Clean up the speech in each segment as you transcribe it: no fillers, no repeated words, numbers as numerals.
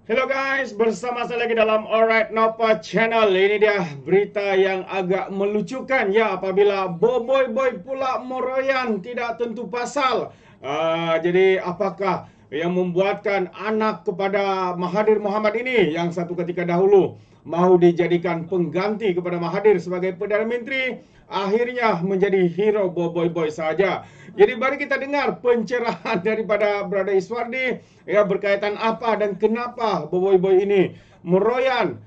Hello guys, bersama saya lagi dalam Alright Napa Channel. Ini dia berita yang agak melucukan ya, apabila boy pula meroyan tidak tentu pasal. Jadi apakah yang membuatkan anak kepada Mahathir Mohamad ini yang satu ketika dahulu mahu dijadikan pengganti kepada Mahathir sebagai Perdana Menteri, akhirnya menjadi hero boy saja. Jadi mari kita dengar pencerahan daripada Brother Iswardi ya, berkaitan apa dan kenapa boy ini meroyan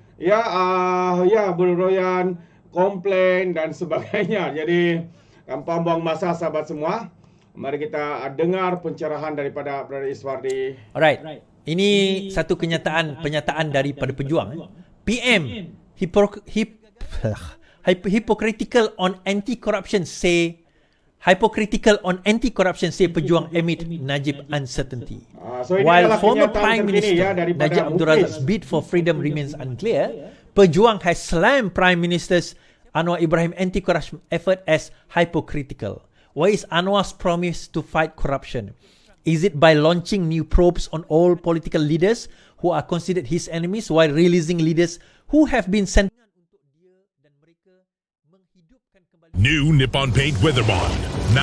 meroyan, komplain dan sebagainya. Jadi tanpa buang masa sahabat semua, mari kita dengar pencerahan daripada Brother Iswardi. Alright. Ini satu pernyataan daripada pejuang. PM hypocritical on anti-corruption say pejuang amid Najib uncertainty. While former Prime Minister Najib Abdul Razak's bid for freedom remains unclear, pejuang has slammed Prime Minister's Anwar Ibrahim anti-corruption effort as hypocritical. What is Anwar's promise to fight corruption? Is it by launching new probes on all political leaders who are considered his enemies while releasing leaders who have been sent? New Nippon Paint Weather Bond. Now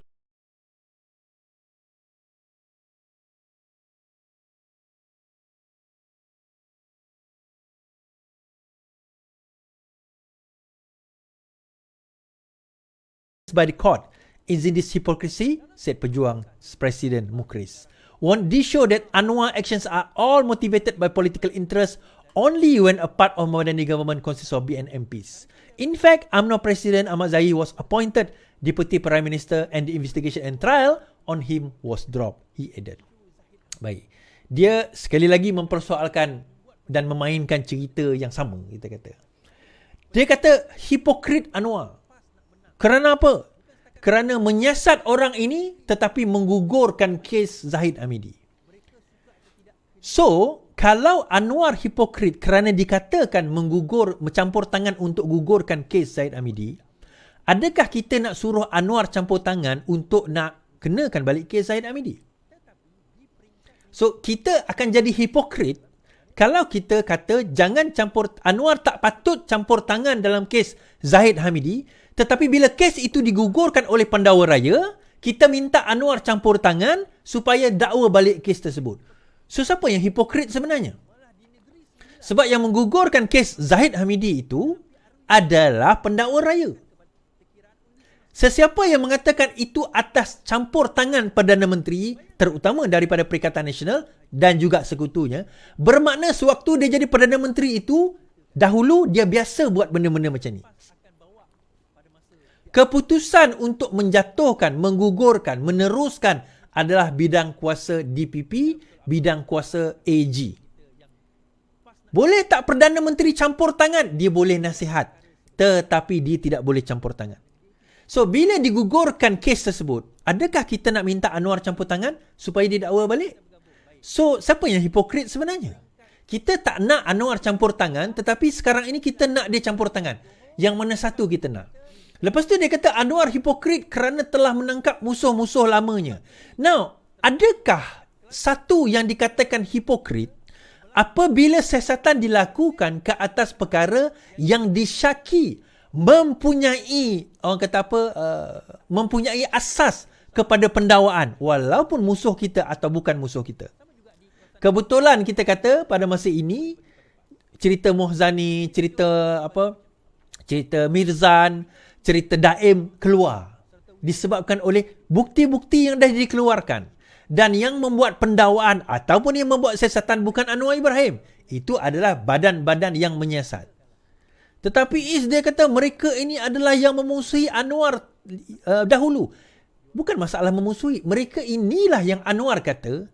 by the court. Isn't this hypocrisy? Said pejuang President Mukhriz. Won't this show that Anwar actions are all motivated by political interest only when a part of Madani government consists of BNMPs? In fact, UMNO President Ahmad Zahid was appointed Deputy Prime Minister and the investigation and trial on him was dropped, he added. Baik. Dia sekali lagi mempersoalkan dan memainkan cerita yang sama, kita kata. Dia kata hipokrit Anwar. Kerana apa? Kerana menyiasat orang ini tetapi menggugurkan kes Zahid Hamidi. So, kalau Anwar hipokrit kerana dikatakan mencampur tangan untuk gugurkan kes Zahid Hamidi, adakah kita nak suruh Anwar campur tangan untuk nak kenakan balik kes Zahid Hamidi? So, kita akan jadi hipokrit kalau kita kata Anwar tak patut campur tangan dalam kes Zahid Hamidi, tetapi bila kes itu digugurkan oleh pendakwa raya, kita minta Anwar campur tangan supaya dakwa balik kes tersebut. So, siapa yang hipokrit sebenarnya? Sebab yang menggugurkan kes Zahid Hamidi itu adalah pendakwa raya. Sesiapa yang mengatakan itu atas campur tangan Perdana Menteri, terutama daripada Perikatan Nasional dan juga sekutunya, bermakna sewaktu dia jadi Perdana Menteri itu, dahulu dia biasa buat benda-benda macam ni. Keputusan untuk menjatuhkan, menggugurkan, meneruskan adalah bidang kuasa DPP, bidang kuasa AG. Boleh tak Perdana Menteri campur tangan? Dia boleh nasihat. Tetapi dia tidak boleh campur tangan. So, bila digugurkan kes tersebut, adakah kita nak minta Anwar campur tangan supaya dia dakwa balik? So, siapa yang hipokrit sebenarnya? Kita tak nak Anwar campur tangan, tetapi sekarang ini kita nak dia campur tangan. Yang mana satu kita nak? Lepas tu dia kata Anwar hipokrit kerana telah menangkap musuh-musuh lamanya. Now, adakah satu yang dikatakan hipokrit apabila siasatan dilakukan ke atas perkara yang disyaki mempunyai mempunyai asas kepada pendakwaan walaupun musuh kita atau bukan musuh kita. Kebetulan kita kata pada masa ini cerita Mohzani, cerita Mirzan, cerita Daim keluar disebabkan oleh bukti-bukti yang dah dikeluarkan, dan yang membuat pendakwaan ataupun yang membuat siasatan bukan Anwar Ibrahim, itu adalah badan-badan yang menyiasat. Tetapi dia kata mereka ini adalah yang memusuhi Anwar dahulu. Bukan masalah memusuhi, mereka inilah yang Anwar kata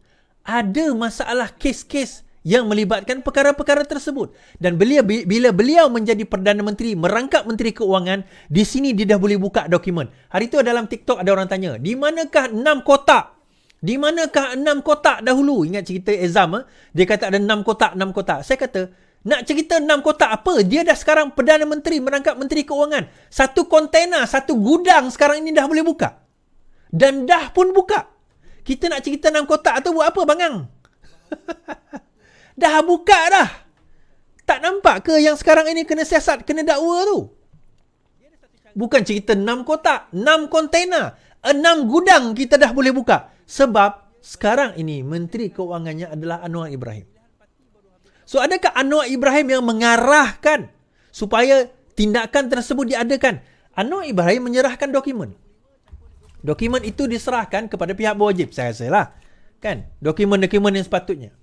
ada masalah kes-kes yang melibatkan perkara-perkara tersebut. Dan bila beliau menjadi Perdana Menteri, merangkap Menteri Keuangan, di sini dia dah boleh buka dokumen. Hari tu dalam TikTok ada orang tanya, di manakah 6 kotak? Di manakah 6 kotak dahulu? Ingat cerita Ezam, dia kata ada 6 kotak. Saya kata, nak cerita 6 kotak apa? Dia dah sekarang Perdana Menteri, merangkap Menteri Keuangan. Satu kontainer, satu gudang sekarang ini dah boleh buka. Dan dah pun buka. Kita nak cerita 6 kotak atau buat apa, Bangang? Dah buka dah. Tak nampak ke yang sekarang ini kena siasat, kena dakwa tu? Bukan cerita 6 kotak, 6 kontainer, 6 gudang kita dah boleh buka. Sebab sekarang ini Menteri Keuangannya adalah Anwar Ibrahim. So adakah Anwar Ibrahim yang mengarahkan supaya tindakan tersebut diadakan? Anwar Ibrahim menyerahkan dokumen. Dokumen itu diserahkan kepada pihak berwajib. Saya rasa lah. Kan? Dokumen-dokumen yang sepatutnya.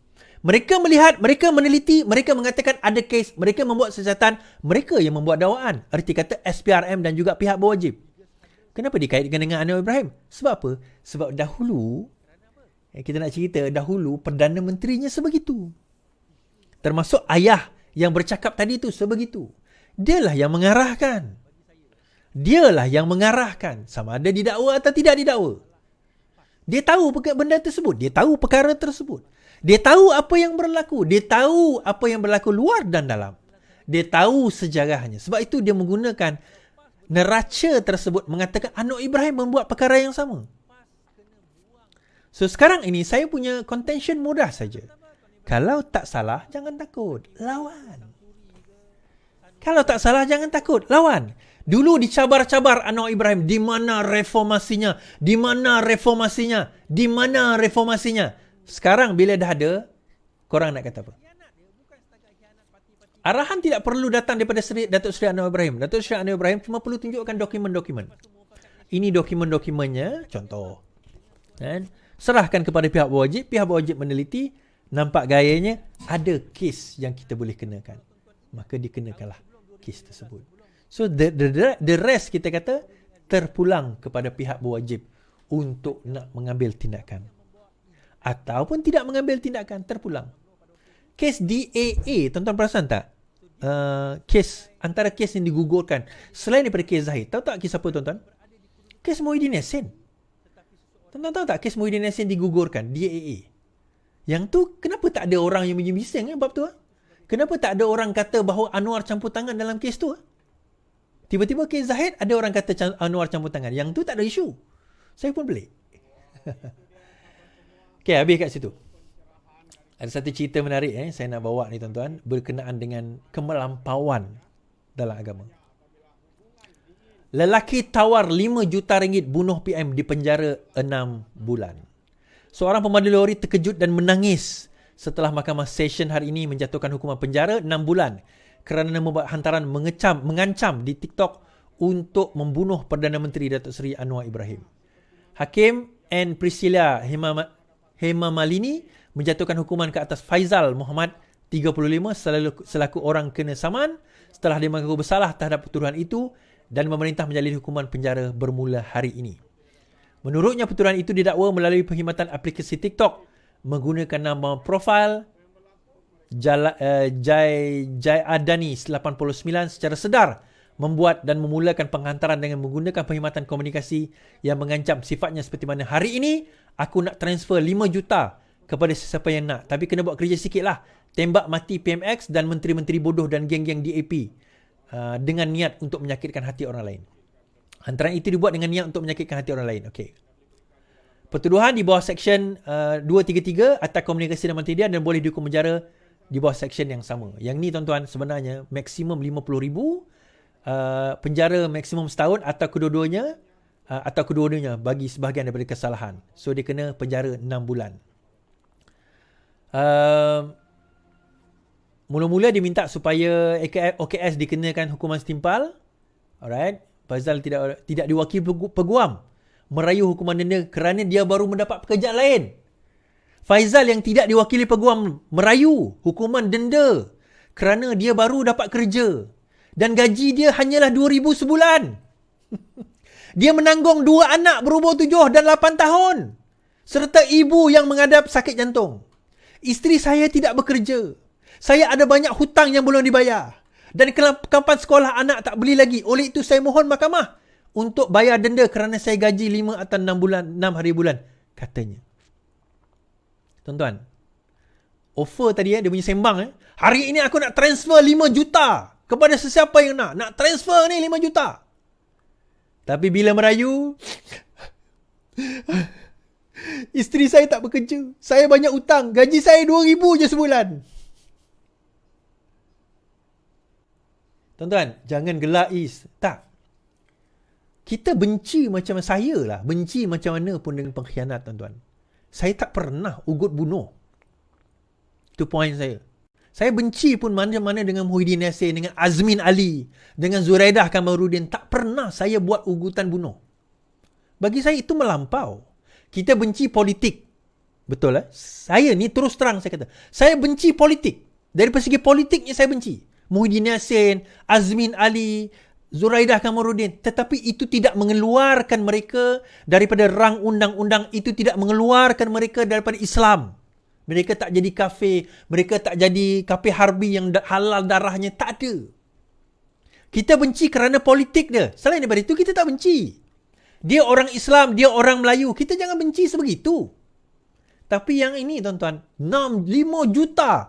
Mereka melihat, mereka meneliti, mereka mengatakan ada kes, mereka membuat siasatan, mereka yang membuat dakwaan. Erti kata SPRM dan juga pihak berwajib. Kenapa dikaitkan dengan Anwar Ibrahim? Sebab apa? Sebab dahulu, kita nak cerita, dahulu Perdana Menterinya sebegitu. Termasuk ayah yang bercakap tadi tu sebegitu. Dialah yang mengarahkan. Dialah yang mengarahkan. Sama ada didakwa atau tidak didakwa. Dia tahu benda tersebut. Dia tahu perkara tersebut. Dia tahu apa yang berlaku. Dia tahu apa yang berlaku luar dan dalam. Dia tahu sejarahnya. Sebab itu dia menggunakan neraca tersebut mengatakan Anwar Ibrahim membuat perkara yang sama. So sekarang ini saya punya contention mudah saja. Kalau tak salah, jangan takut. Lawan. Kalau tak salah, jangan takut. Lawan. Dulu dicabar-cabar Anwar Ibrahim. Di mana reformasinya? Di mana reformasinya? Di mana reformasinya? Sekarang bila dah ada, korang nak kata apa? Arahan tidak perlu datang daripada Datuk Seri Anwar Ibrahim. Datuk Seri Anwar Ibrahim cuma perlu tunjukkan dokumen-dokumen. Ini dokumen-dokumennya, contoh. Kan? Serahkan kepada pihak berwajib meneliti, nampak gayanya ada kes yang kita boleh kenakan. Maka dikenakanlah kes tersebut. So the rest kita kata terpulang kepada pihak berwajib untuk nak mengambil tindakan. Ataupun tidak mengambil tindakan, terpulang. Kes DAA, tuan-tuan perasan tak? Antara kes yang digugurkan selain daripada kes Zahid. Tahu tak kes apa, tuan-tuan? Kes Muhyiddin Yassin. Tuan-tuan tahu tak kes Muhyiddin Yassin digugurkan, DAA? Yang tu, kenapa tak ada orang yang bising bab tu? Kenapa tak ada orang kata bahawa Anwar campur tangan dalam kes tu? Tiba-tiba kes Zahid, ada orang kata Anwar campur tangan. Yang tu tak ada isu. Saya pun pelik. Okay, habis kat situ. Ada satu cerita menarik saya nak bawa ni, tuan-tuan, berkenaan dengan kemelampauan dalam agama. Lelaki tawar 5 juta ringgit bunuh PM di penjara 6 bulan. Seorang pemandu lori terkejut dan menangis setelah Mahkamah Session hari ini menjatuhkan hukuman penjara 6 bulan kerana membuat hantaran mengancam di TikTok untuk membunuh Perdana Menteri Datuk Seri Anwar Ibrahim. Hakim N. Priscilla Hemamalini menjatuhkan hukuman ke atas Faizal Muhammad 35 selaku orang kena saman setelah dia mengaku bersalah terhadap tuduhan itu dan memerintah menjalani hukuman penjara bermula hari ini. Menurutnya, tuduhan itu didakwa melalui perkhidmatan aplikasi TikTok menggunakan nama profil Jai Adani 89 secara sedar membuat dan memulakan penghantaran dengan menggunakan perkhidmatan komunikasi yang mengancam, sifatnya seperti mana hari ini aku nak transfer 5 juta kepada sesiapa yang nak, tapi kena buat kerja sikit lah, tembak mati PMX dan menteri-menteri bodoh dan geng-geng DAP dengan niat untuk menyakitkan hati orang lain. Hantaran itu dibuat dengan niat untuk menyakitkan hati orang lain. Okey. Pertuduhan di bawah Seksyen 233 Akta Komunikasi dan Multimedia dan boleh dihukum penjara di bawah Seksyen yang sama. Yang ni, tuan-tuan, sebenarnya maksimum 50,000, penjara maksimum setahun atau kedua-duanya bagi sebahagian daripada kesalahan. So dia kena penjara 6 bulan. Mula-mula dia minta supaya OKS dikenakan hukuman setimpal. Alright. Faizal tidak diwakili peguam merayu hukuman denda kerana dia baru mendapat pekerjaan lain. Faizal yang tidak diwakili peguam merayu hukuman denda kerana dia baru dapat kerja dan gaji dia hanyalah 2,000 sebulan. Dia menanggung 2 anak berumur 7 dan 8 tahun serta ibu yang menghadap sakit jantung. Isteri saya tidak bekerja. Saya ada banyak hutang yang belum dibayar. Dan kelengkapan sekolah anak tak beli lagi. Oleh itu saya mohon mahkamah untuk bayar denda kerana saya gaji 5 atau 6 hari bulan. Katanya. Tuan-tuan. Offer tadi dia punya sembang. Hari ini aku nak transfer 5 juta kepada sesiapa yang nak. Nak transfer ni 5 juta. Tapi bila merayu, isteri saya tak bekerja. Saya banyak hutang. Gaji saya 2,000 je sebulan. Tuan-tuan, jangan gelak is. Tak. Kita benci macam saya lah. Benci macam mana pun dengan pengkhianat, tuan-tuan. Saya tak pernah ugut bunuh. Itu poin saya. Saya benci pun mana-mana dengan Muhyiddin Yassin, dengan Azmin Ali, dengan Zuraidah Kamarudin. Tak pernah saya buat ugutan bunuh. Bagi saya itu melampau. Kita benci politik. Betul lah. Saya ni terus terang saya kata. Saya benci politik. Dari segi politiknya saya benci. Muhyiddin Yassin, Azmin Ali, Zuraidah Kamarudin. Tetapi itu tidak mengeluarkan mereka daripada rang undang-undang. Itu tidak mengeluarkan mereka daripada Islam. Mereka tak jadi kafir. Mereka tak jadi kafir harbi yang halal darahnya. Tak ada. Kita benci kerana politik dia. Selain daripada itu, kita tak benci. Dia orang Islam, dia orang Melayu. Kita jangan benci sebegitu. Tapi yang ini, tuan-tuan, 5 juta.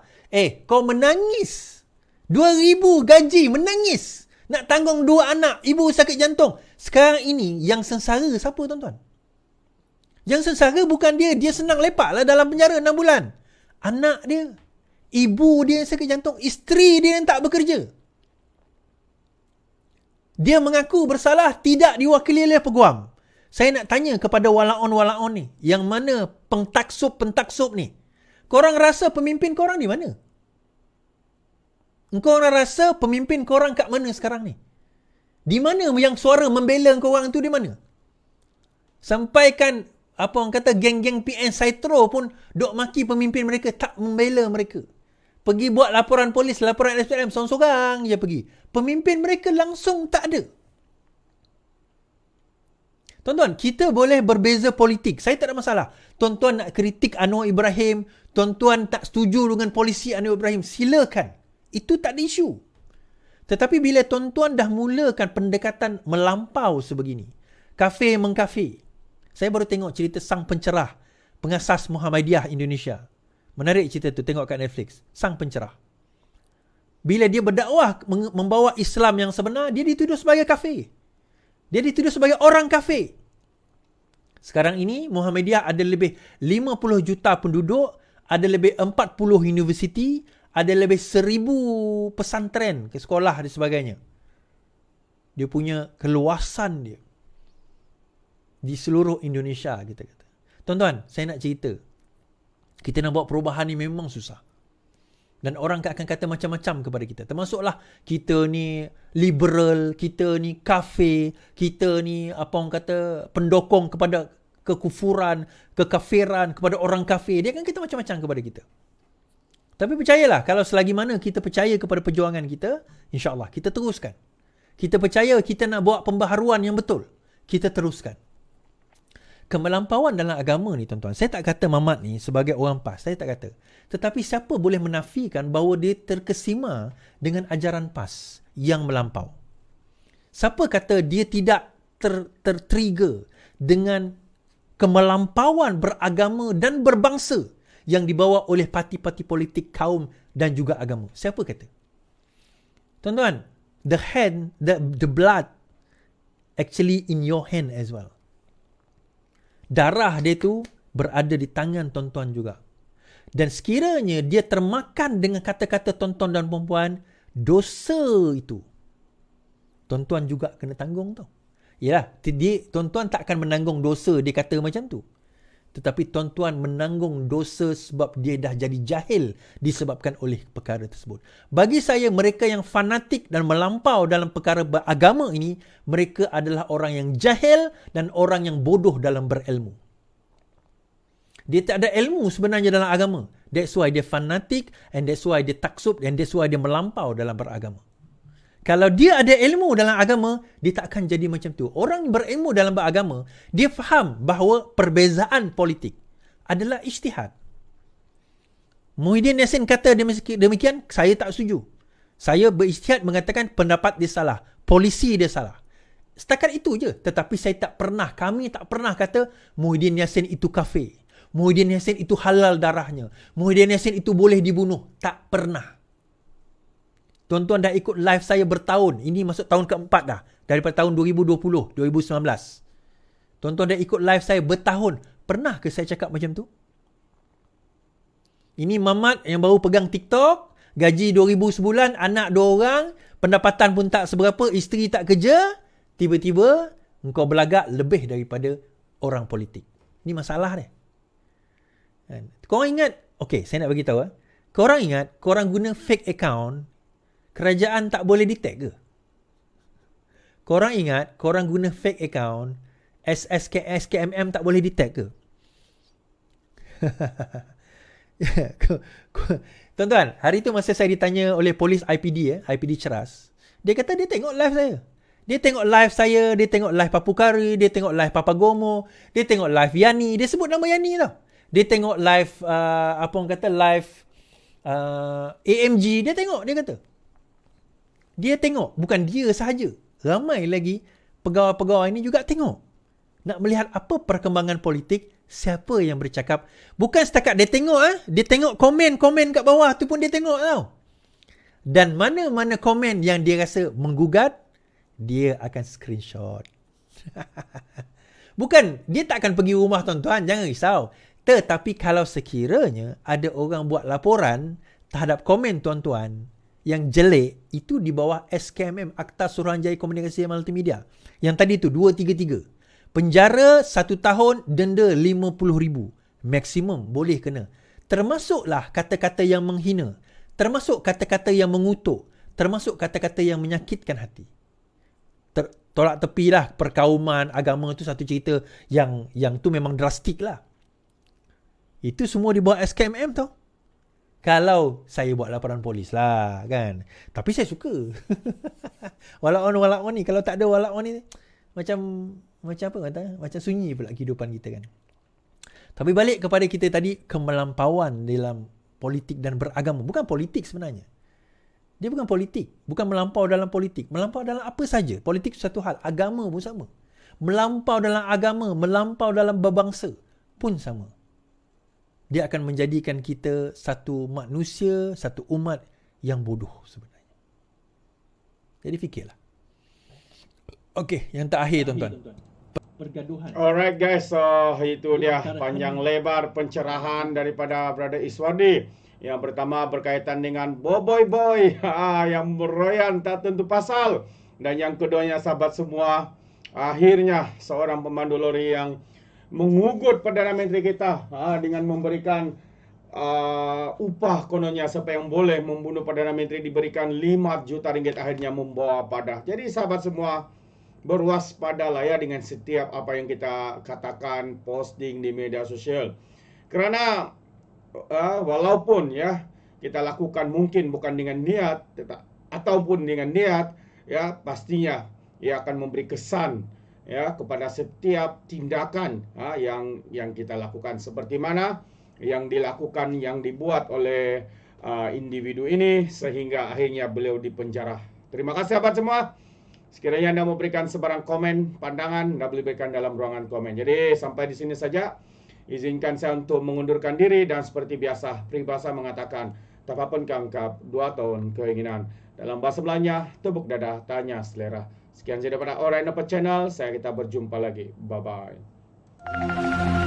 Kau menangis. 2,000 gaji, menangis. Nak tanggung 2 anak. Ibu sakit jantung. Sekarang ini, yang sengsara siapa, tuan-tuan? Yang sengsara bukan dia. Dia senang lepak lah dalam penjara 6 bulan. Anak dia. Ibu dia yang sakit jantung. Isteri dia yang tak bekerja. Dia mengaku bersalah tidak diwakili oleh peguam. Saya nak tanya kepada walaon-walaon ni. Yang mana pentaksub ni. Korang rasa pemimpin korang di mana? Korang rasa pemimpin korang kat mana sekarang ni? Di mana yang suara membela korang tu di mana? Sampaikan apa orang kata geng-geng PN Saitro pun dok maki pemimpin mereka, tak membela mereka. Pergi buat laporan polis, laporan SPM, sorang-sorang je pergi. Pemimpin mereka langsung tak ada. Tuan-tuan, kita boleh berbeza politik. Saya tak ada masalah. Tuan-tuan nak kritik Anwar Ibrahim, tuan-tuan tak setuju dengan polisi Anwar Ibrahim, silakan. Itu tak ada isu. Tetapi bila tuan-tuan dah mulakan pendekatan melampau sebegini, kafir mengkafir. Saya baru tengok cerita sang pencerah, pengasas Muhammadiyah Indonesia. Menarik cerita tu, tengok kat Netflix. Sang pencerah. Bila dia berdakwah membawa Islam yang sebenar, dia dituduh sebagai kafir. Dia dituduh sebagai orang kafir. Sekarang ini Muhammadiyah ada lebih 50 juta penduduk, ada lebih 40 universiti, ada lebih 1,000 pesantren ke sekolah dan sebagainya. Dia punya keluasan dia di seluruh Indonesia, kita kata. Tuan-tuan, saya nak cerita. Kita nak buat perubahan ni memang susah. Dan orang akan kata macam-macam kepada kita. Termasuklah kita ni liberal, kita ni kafir, kita ni apa orang kata pendokong kepada kekufuran, kekafiran, kepada orang kafir. Dia akan kata macam-macam kepada kita. Tapi percayalah, kalau selagi mana kita percaya kepada perjuangan kita, insya-Allah kita teruskan. Kita percaya kita nak buat pembaharuan yang betul. Kita teruskan. Kemelampauan dalam agama ni, tuan-tuan, saya tak kata Mamat ni sebagai orang PAS, saya tak kata. Tetapi siapa boleh menafikan bahawa dia terkesima dengan ajaran PAS yang melampau? Siapa kata dia tidak tertrigger dengan kemelampauan beragama dan berbangsa yang dibawa oleh parti-parti politik, kaum dan juga agama? Siapa kata? Tuan-tuan, the blood actually in your hand as well. Darah dia tu berada di tangan tuan-tuan juga. Dan sekiranya dia termakan dengan kata-kata tuan-tuan dan perempuan, dosa itu tuan-tuan juga kena tanggung tau. Yalah, tuan-tuan tak akan menanggung dosa dia kata macam tu. Tetapi tuan-tuan menanggung dosa sebab dia dah jadi jahil disebabkan oleh perkara tersebut. Bagi saya, mereka yang fanatik dan melampau dalam perkara beragama ini, mereka adalah orang yang jahil dan orang yang bodoh dalam berilmu. Dia tak ada ilmu sebenarnya dalam agama. That's why dia fanatik, and that's why dia taksub, and that's why dia melampau dalam beragama. Kalau dia ada ilmu dalam agama, dia tak akan jadi macam tu. Orang berilmu dalam beragama, dia faham bahawa perbezaan politik adalah ijtihad. Muhyiddin Yassin kata demikian, saya tak setuju. Saya berijtihad mengatakan pendapat dia salah, polisi dia salah. Setakat itu je. Tetapi kami tak pernah kata Muhyiddin Yassin itu kafir. Muhyiddin Yassin itu halal darahnya. Muhyiddin Yassin itu boleh dibunuh. Tak pernah. Tuan-tuan dah ikut live saya bertahun. Ini masuk tahun keempat dah. Daripada tahun 2020, 2019. Tuan-tuan dah ikut live saya bertahun. Pernah ke saya cakap macam tu? Ini Mamat yang baru pegang TikTok, gaji 2,000 sebulan, anak 2 orang, pendapatan pun tak seberapa, isteri tak kerja, tiba-tiba engkau berlagak lebih daripada orang politik. Ni masalah dia. Kan? Korang ingat, okey, saya nak bagi tahu. Korang ingat, korang guna fake account, kerajaan tak boleh detect ke? Korang ingat, korang guna fake account, SKMM tak boleh detect ke? Tuan-tuan, hari tu masa saya ditanya oleh polis IPD, IPD Ceras, dia kata dia tengok live saya. Dia tengok live saya, dia tengok live Papukari, dia tengok live Papagomo, dia tengok live Yani, dia sebut nama Yani tau. Dia tengok live, live AMG, dia tengok, dia kata. Dia tengok, bukan dia sahaja. Ramai lagi pegawai-pegawai ini juga tengok. Nak melihat apa perkembangan politik, siapa yang bercakap. Bukan setakat dia tengok, dia tengok komen-komen kat bawah tu pun dia tengok tau. Dan mana-mana komen yang dia rasa menggugat, dia akan screenshot. Bukan, dia tak akan pergi rumah tuan-tuan, jangan risau. Tetapi kalau sekiranya ada orang buat laporan terhadap komen tuan-tuan yang jelek, itu di bawah SKMM, Akta Suruhanjaya Komunikasi Multimedia. Yang tadi tu 233. Penjara 1 tahun, denda 50,000. Maksimum boleh kena. Termasuklah kata-kata yang menghina. Termasuk kata-kata yang mengutuk. Termasuk kata-kata yang menyakitkan hati. Tolak tepilah perkauman, agama tu satu cerita yang tu memang drastik lah. Itu semua di bawah SKMM tau. Kalau saya buat laporan polis lah kan. Tapi saya suka. Walak-on ni. Kalau tak ada walak-on ni, macam apa kata? Macam sunyi pula kehidupan kita kan. Tapi balik kepada kita tadi, kemelampauan dalam politik dan beragama. Bukan politik sebenarnya. Dia bukan politik. Bukan melampau dalam politik. Melampau dalam apa saja. Politik satu hal. Agama pun sama. Melampau dalam agama, melampau dalam berbangsa pun sama. Dia akan menjadikan kita satu manusia, satu umat yang bodoh sebenarnya. Jadi fikirlah. Okey, yang terakhir tuan-tuan. Pergaduhan. Alright guys, so itu dia panjang lebar pencerahan daripada Brother Iswandi. Yang pertama berkaitan dengan boy yang meroyan tak tentu pasal. Dan yang keduanya sahabat semua, akhirnya seorang pemandu lori yang mengugut Perdana Menteri kita dengan memberikan upah kononnya siapa yang boleh membunuh Perdana Menteri diberikan 5 juta ringgit, akhirnya membawa padah. Jadi sahabat semua, berwaspadalah ya dengan setiap apa yang kita katakan, posting di media sosial. Kerana walaupun ya kita lakukan mungkin bukan dengan niat ataupun dengan niat, ya pastinya ia akan memberi kesan ya kepada setiap tindakan yang kita lakukan, seperti mana yang dilakukan, yang dibuat oleh individu ini sehingga akhirnya beliau dipenjara. Terima kasih sahabat semua. Sekiranya anda memberikan sebarang komen, pandangan, anda boleh berikan dalam ruangan komen. Jadi sampai di sini saja. Izinkan saya untuk mengundurkan diri, dan seperti biasa peribahasa mengatakan tapapun kangkap 2 tahun keinginan. Dalam bahasa Belanda, tepuk dada, tanya selera. Sekian saja daripada Alright Nampak Channel. Kita berjumpa lagi. Bye-bye.